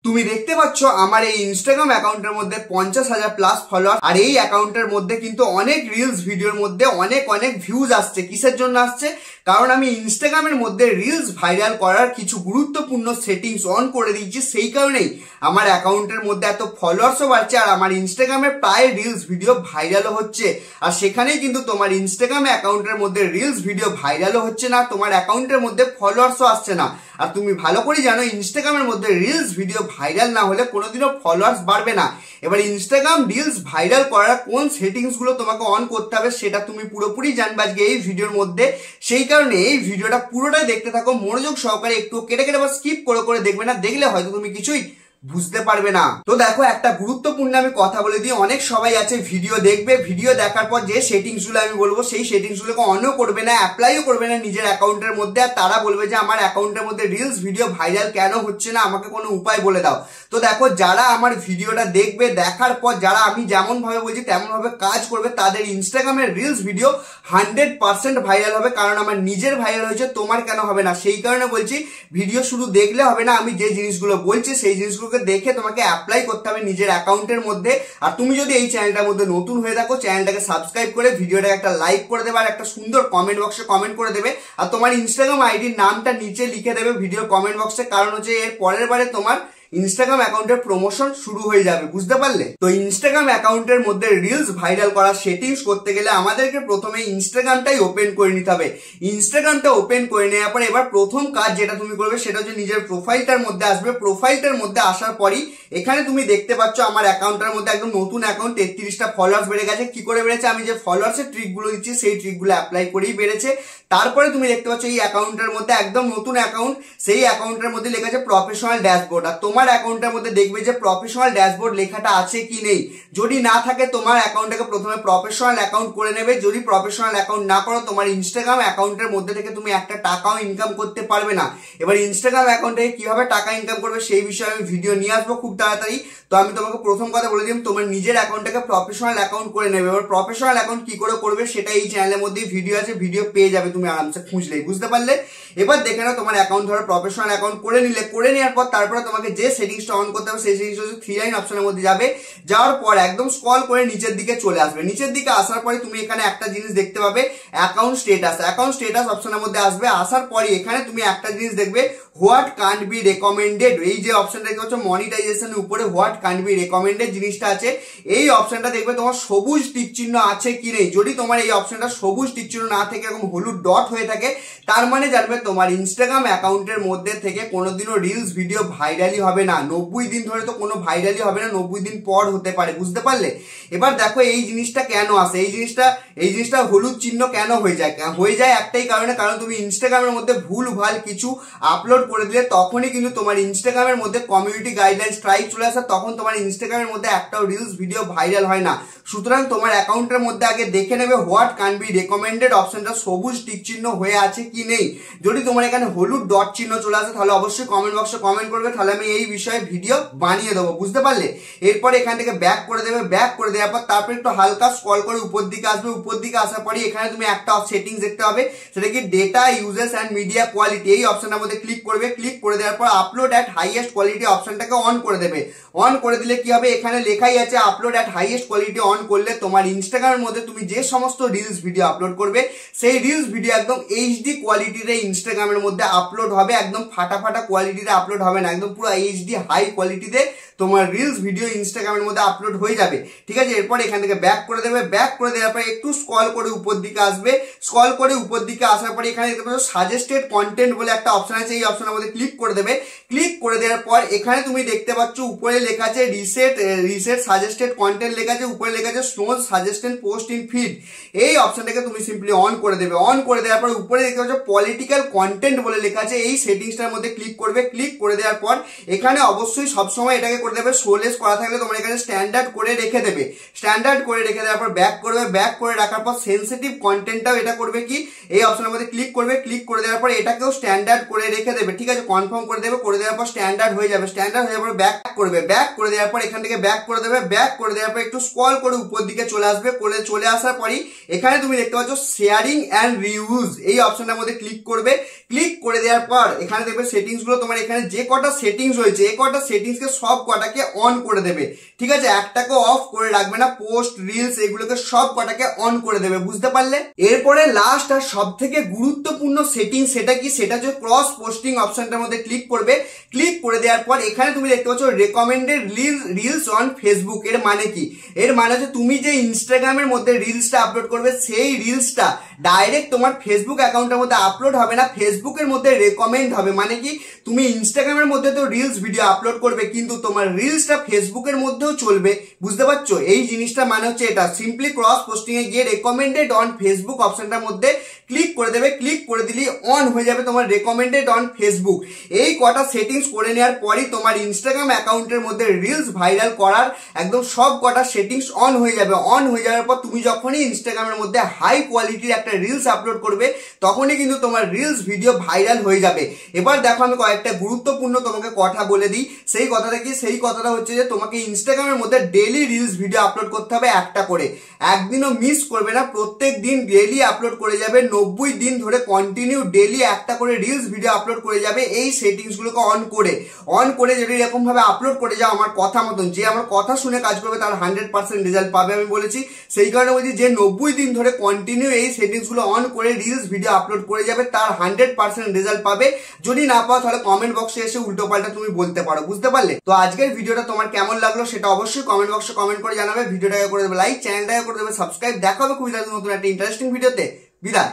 তুমি দেখতে পাচ্ছ আমার এই ইনস্টাগ্রাম অ্যাকাউন্টের মধ্যে 50,000 প্লাস ফলোয়ার, আর এই অ্যাকাউন্টের মধ্যে কিন্তু অনেক রিলস ভিডিওর মধ্যে অনেক ভিউজ আসছে। কিসের জন্য আসছে? কারণ আমি ইনস্টাগ্রামের মধ্যে রিলস ভাইরাল করার কিছু গুরুত্বপূর্ণ সেটিংস অন করে দিয়েছি। সেই কারণেই আমার অ্যাকাউন্টের মধ্যে এত ফলোয়ার্সও বাড়ছে, আর আমার ইনস্টাগ্রামে প্রায় রিলস ভিডিও ভাইরালও হচ্ছে। আর সেখানেই কিন্তু তোমার ইনস্টাগ্রাম অ্যাকাউন্টের মধ্যে রিলস ভিডিও ভাইরালও হচ্ছে না, তোমার অ্যাকাউন্টের মধ্যে ফলোয়ার্সও আসছে না। আর তুমি ভালো করে জানো ইনস্টাগ্রামের মধ্যে রিলস ভিডিও ভাইরাল না হলে কোনোদিনও ফলোয়ার্স বাড়বে না। এবার ইনস্টাগ্রাম রিলস ভাইরাল করার কোন সেটিংস গুলো তোমাকে অন করতে হবে সেটা তুমি পুরোপুরি জানবে আজকে এই ভিডিওর মধ্যে। সেই কারণে এই ভিডিওটা পুরোটাই দেখতে থাকো মনোযোগ সহকারে, একটু কেটে বা স্কিপ করে দেখবে না, দেখলে হয়তো তুমি কিছুই বুঝতে পারবে না। তো দেখো, একটা গুরুত্বপূর্ণ আমি কথা বলে দিই। অনেক সবাই আছে ভিডিও দেখবে, ভিডিও দেখার পর যে সেটিংস গুলো আমি বলবো সেই সেটিংস গুলোকে অনও করবে না, অ্যাপ্লাইও করবে না নিজের অ্যাকাউন্টের মধ্যে। আর তারা বলবে যে আমার অ্যাকাউন্টের মধ্যে রিলস ভিডিও ভাইরাল কেন হচ্ছে না, আমাকে কোনো উপায় বলে দাও। তো দেখো, যারা আমার ভিডিওটা দেখবে, দেখার পর যারা আমি যেমন ভাবে বলছি তেমন ভাবে কাজ করবে, তাদের ইনস্টাগ্রামের রিলস ভিডিও 100% ভাইরাল হবে। কারণ আমার নিজের ভাইরাল হয়েছে, তোমার কেন হবে না? সেই কারণে বলছি ভিডিও শুধু দেখলে হবে না, আমি যে জিনিসগুলো বলছি সেই জিনিসগুলোকে দেখে তোমাকে অ্যাপ্লাই করতে হবে নিজের অ্যাকাউন্টের মধ্যে। আর তুমি যদি এই চ্যানেলটার মধ্যে নতুন হয়ে থাকো, চ্যানেলটাকে সাবস্ক্রাইব করে ভিডিওটাকে একটা লাইক করে দেবে, আর একটা সুন্দর কমেন্ট বক্সে কমেন্ট করে দেবে। আর তোমার ইনস্টাগ্রাম আইডির নামটা নিচে লিখে দেবে ভিডিও কমেন্ট বক্সে, কারণ হচ্ছে এর পরের বারে তোমার ইনস্টাগ্রাম অ্যাকাউন্টের প্রমোশন শুরু হয়ে যাবে, বুঝতে পারলে? তো ইনস্টাগ্রাম অ্যাকাউন্টের মধ্যে রিলস ভাইরাল করার সেটিংস করতে গেলে আমাদেরকে প্রথমে ইনস্টাগ্রামটাই ওপেন করে নিতে হবে। ইনস্টাগ্রামটা ওপেন করে নেওয়ার পর এবার প্রথম কাজ যেটা তুমি করবে সেটা হচ্ছে নিজের প্রোফাইলটার মধ্যে আসবে। প্রোফাইলটার মধ্যে আসার পরই এখানে তুমি দেখতে পাচ্ছ আমার অ্যাকাউন্টের মধ্যে একদম নতুন অ্যাকাউন্ট 33টা ফলোয়ার্স বেড়ে গেছে। কি করে বেড়েছে? আমি যে ফলোয়ার্সের ট্রিকগুলো দিচ্ছি সেই ট্রিকগুলো অ্যাপ্লাই করেই বেড়েছে। তারপরে তুমি দেখতে পাচ্ছ এই অ্যাকাউন্টের মধ্যে একদম নতুন অ্যাকাউন্ট, সেই অ্যাকাউন্টের মধ্যে লেখা আছে প্রফেশনাল ড্যাশবোর্ড। আর তোমার অ্যাকাউন্টের মধ্যে দেখবে যে প্রফেশনাল ড্যাশবোর্ড লেখাটা আছে কি নেই। যদি না থাকে তোমার অ্যাকাউন্টটাকে প্রথমে প্রফেশনাল অ্যাকাউন্ট করে নেবে। যদি প্রফেশনাল অ্যাকাউন্ট না করো, তোমার ইনস্টাগ্রাম অ্যাকাউন্টের মধ্যে থেকে তুমি একটা টাকাও ইনকাম করতে পারবে না। এবার ইনস্টাগ্রাম অ্যাকাউন্ট থেকে কিভাবে টাকা ইনকাম করবে সেই বিষয়ে আমি ভিডিও নিয়ে আসবো খুব তাড়াতাড়ি। তো আমি তোমাকে প্রথম কথা বলে দিলাম, তোমার নিজের অ্যাকাউন্টটাকে প্রফেশনাল অ্যাকাউন্ট করে নেবে। এবার প্রফেশনাল অ্যাকাউন্ট কি করে করবে সেটা এই চ্যানেলের মধ্যেই ভিডিও আছে, ভিডিও পেয়ে যাবে তুমি আরামসে খুঁজলেই, বুঝতে পারলে? এবার দেখে নাও তোমার অ্যাকাউন্ট ধরো প্রফেশনাল অ্যাকাউন্ট করে নিলে, করে নেওয়ার পর তারপরে তোমাকে যে সেটিংসটা অন করতে হবে সেই সেটিংসটা হচ্ছে 3 লাইন অপশনের মধ্যে যাবে। যাওয়ার পর একদম স্ক্রল করে নিচের দিকে চলে আসবে। নিচের দিকে আসার পরে তুমি এখানে একটা জিনিস দেখতে পাবে, অ্যাকাউন্ট স্ট্যাটাস। অ্যাকাউন্ট স্ট্যাটাস অপশনের মধ্যে আসবে। আসার পরে এখানে তুমি একটা জিনিস দেখবে, হোয়াট কান্ট বি রেকমেন্ডেড। এই যে অপশনটা দেখতে পাচ্ছ মনিটাইজেশনের উপরে হোয়াট কান্ট বি রেকমেন্ডেড জিনিসটা আছে, এই অপশনটা দেখবে তোমার সবুজ টিক চিহ্ন আছে কি নেই। যদি তোমার এই অপশনটা সবুজ টিক চিহ্ন না থেকে এরকম হলুদ ডট হয়ে থাকে, তার মানে জানবে তোমার ইনস্টাগ্রাম অ্যাকাউন্টের মধ্যে থেকে কোনোদিনও রিলস ভিডিও ভাইরালই হবে না। 90 দিন ধরে তো কোনো ভাইরালই হবে না, 90 দিন পর হতে পারে, বুঝতে পারলে? এবার দেখো এই জিনিসটা কেন আসে, এই জিনিসটা হলুদ চিহ্ন কেন হয়ে যায় একটাই কারণে, কারণ তুমি ইনস্টাগ্রামের মধ্যে ভুল ভাল কিছু আপলোড করে দিলে তখনই কিন্তু তোমার ইনস্টাগ্রামের মধ্যে কমিউনিটি গাইডলাইন স্ট্রাইক চলে আসে, তখন তোমার ইনস্টাগ্রামের মধ্যে একটাও রিলস ভিডিও ভাইরাল হয় না। সুতরাং তোমার অ্যাকাউন্টের মধ্যে আগে দেখে নেবে হোয়াট ক্যান বি রেকমেন্ডেড অপশনটা সবুজ টিক চিহ্ন হয়ে আছে কি নেই। যদি তোমার এখানে হলুদ ডট চিহ্ন চলে আসে তাহলে অবশ্যই কমেন্ট বক্সে কমেন্ট করবে, তাহলে আমি এই বিষয়ে ভিডিও বানিয়ে দেবো, বুঝতে পারলে? এরপর এখান থেকে ব্যাক করে দেবে। ব্যাক করে দেওয়ার পর তারপর একটু হালকা স্ক্রল করে উপর দিকে আসবে। উপর দিকে আসার পরে এখানে তুমি একটা সেটিংস দেখতে হবে, সেটা কি data usage and media quality. এই অপশনটার মধ্যে ক্লিক করবে। ক্লিক করে দেওয়ার পর আপলোড অ্যাট হাইয়েস্ট কোয়ালিটি অপশনটাকে অন করে দেবে। অন করে দিলে কি হবে, এখানে লেখাই আছে upload at highest quality. On করলে তোমার ইনস্টাগ্রামের মধ্যে তুমি যে সমস্ত রিলস ভিডিও আপলোড করবে সেই রিলস ভিডিও একদম এইচডি কোয়ালিটিতে ইনস্টাগ্রামের মধ্যে আপলোড হবে। একদম ফাটা কোয়ালিটিতে আপলোড হবে না, একদম পুরো এইচডি হাই কোয়ালিটিতে তোমার রিলস ভিডিও ইনস্টাগ্রামের মধ্যে আপলোড হয়ে যাবে, ঠিক আছে? এরপর এখান থেকে ব্যাক করে দেবে। ব্যাক করে দেওয়ার পর একটু স্ক্রল করে উপর দিকে আসবে। স্ক্রল করে উপর দিকে আসার পরে এখানে দেখতে পাচ্ছ সাজেস্টেড কন্টেন্ট বলে একটা অপশন আছে, এই অপশনের মধ্যে ক্লিক করে দেবে। ক্লিক করে দেওয়ার পর এখানে তুমি দেখতে পাচ্ছ উপরে লেখা আছে রিসেট সাজেস্টেড কন্টেন্ট লেখা আছে, উপরে লেখা আছে snows suggested post in feed. এই অপশনটাকে তুমি সিম্পলি অন করে দেবে। অন করে দেওয়ার পর উপরে দেখতে পাচ্ছ পলিটিক্যাল কন্টেন্ট বলে লেখা আছে, এই সেটিংসটার মধ্যে ক্লিক করবে। ক্লিক করে দেওয়ার পর এখানে অবশ্যই সবসময় এটাকে করে দেবে, শোলেস করা থাকলে তোমার এখানে স্ট্যান্ডার্ড করে রেখে দেবে। স্ট্যান্ডার্ড করে রেখে দেওয়ার পর ব্যাক করবে, ব্যাক করে রাখার পর সেনসিটিভ কন্টেন্টটাও এটা করবে কি এই অপশনের মধ্যে ক্লিক করবে, ক্লিক করে দেওয়ার পর এটাকেও স্ট্যান্ডার্ড করে রেখে দেবে, ঠিক আছে, কনফার্ম করে দেবে, করে দেওয়ার পর স্ট্যান্ডার্ড হয়ে যাবে। স্ট্যান্ডার্ড হয়ে যাওয়ার পর ব্যাক করবে, ব্যাক করে দেওয়ার পর এখান থেকে ব্যাক করে দেবে, ব্যাক করে দেওয়ার পর একটু স্ক্রল করে উপর দিকে চলে আসবে, করে চলে আসার পরই এখানে তুমি দেখতে পাচ্ছ শেয়ারিং অ্যান্ড রিউজ এই অপশনটার মধ্যে ক্লিক করবে। ক্লিক করে দেওয়ার পর এখানে দেখবে সেটিংস গুলো, তোমার এখানে যে কটা সেটিংস রয়েছে এই কটা সেটিংস কে সব কটাকে অন করে দেবে, ঠিক আছে, একটাকে অফ করে রাখবে না, পোস্ট রিলস এগুলোকে সব কটাকে অন করে দেবে, বুঝতে পারলে। এরপরে লাস্ট আর সব থেকে গুরুত্বপূর্ণ সেটিং সেটা কি, সেটা হচ্ছে ক্রস পোস্টিং অপশনটার মধ্যে ক্লিক করবে। ক্লিক করে দেওয়ার পর এখানে তুমি দেখতে পাচ্ছ রেকমেন্ডেড রিলস অন ফেসবুক। এর মানে কি, এর মানে হচ্ছে তুমি যে ইনস্টাগ্রামের মধ্যে রিলসটা আপলোড করবে সেই রিলসটা ডাইরেক্ট তোমার ফেসবুক অ্যাকাউন্টের মধ্যে আপলোড হবে না, ফেসবুকের মধ্যে রেকমেন্ড হবে। মানে কি, তুমি ইনস্টাগ্রামের মধ্যে তো রিলস ভিডিও আপলোড করবে কিন্তু তোমার রিলসটা ফেসবুকের মধ্যেও চলবে, বুঝতে পারছো এই জিনিসটা মানে হচ্ছে এটা। সিম্পলি ক্রস পোস্টিং এ গিয়ে রেকমেন্ডেড অন ফেসবুক অপশনটার মধ্যে ক্লিক করে দেবে, ক্লিক করে দিলে অন হয়ে যাবে তোমার রেকমেন্ডেড অন ফেসবুক। এই কটা সেটিংস করে নেওয়ার পরই তোমার ইনস্টাগ্রাম অ্যাকাউন্টের মধ্যে রিলস ভাইরাল করার একদম সব কটা সেটিংস অন হয়ে যাবে। অন হয়ে যাওয়ার পর তুমি যখনই ইনস্টাগ্রামের মধ্যে হাই কোয়ালিটির একটা রিলস আপলোড করবে তখনই কিন্তু তোমার রিলস ভিডিও ভাইরাল হয়ে যাবে। এবার দেখো আমি কয়েকটা গুরুত্বপূর্ণ তোমাকে কথা বলে দিই। সেই কথাটা কি, সেই কথাটা হচ্ছে যে তোমাকে ইনস্টাগ্রামের মধ্যে ডেইলি রিলস ভিডিও আপলোড করতে হবে একটা করে, একদিনও মিস করবে না, প্রত্যেক দিন ডেইলি আপলোড করে যাবে, 90 দিন ধরে কন্টিনিউ ডেইলি একটা করে রিলস ভিডিও আপলোড করে যাবে। এই সেটিংস গুলোকে অন করে যদি এরকম ভাবে আপলোড করে যাও আমার কথা মতন, যে আমার কথা শুনে কাজ করবে তার 100% রেজাল্ট পাবে আমি বলেছি। সেই কারণে বলছি যে 90 দিন ধরে কন্টিনিউ এই সেটিংস গুলো অন করে রিলস ভিডিও আপলোড করে যাবে তার 100% রেজাল্ট পাবে। যদি না পাও তাহলে কমেন্ট বক্সে এসে উল্টো পাল্টা তুমি বলতে পারো, বুঝতে পারলে। তো আজকের ভিডিওটা তোমার কেমন লাগলো সেটা অবশ্যই কমেন্ট বক্সে কমেন্ট করে জানাবে। ভিডিওটাকে করে দেবে লাইক, চ্যানেলটাকে করে দেবে সাবস্ক্রাইব। দেখা হবে খুবই নতুন একটা ইন্টারেস্টিং ভিডিওতে। বিদায়।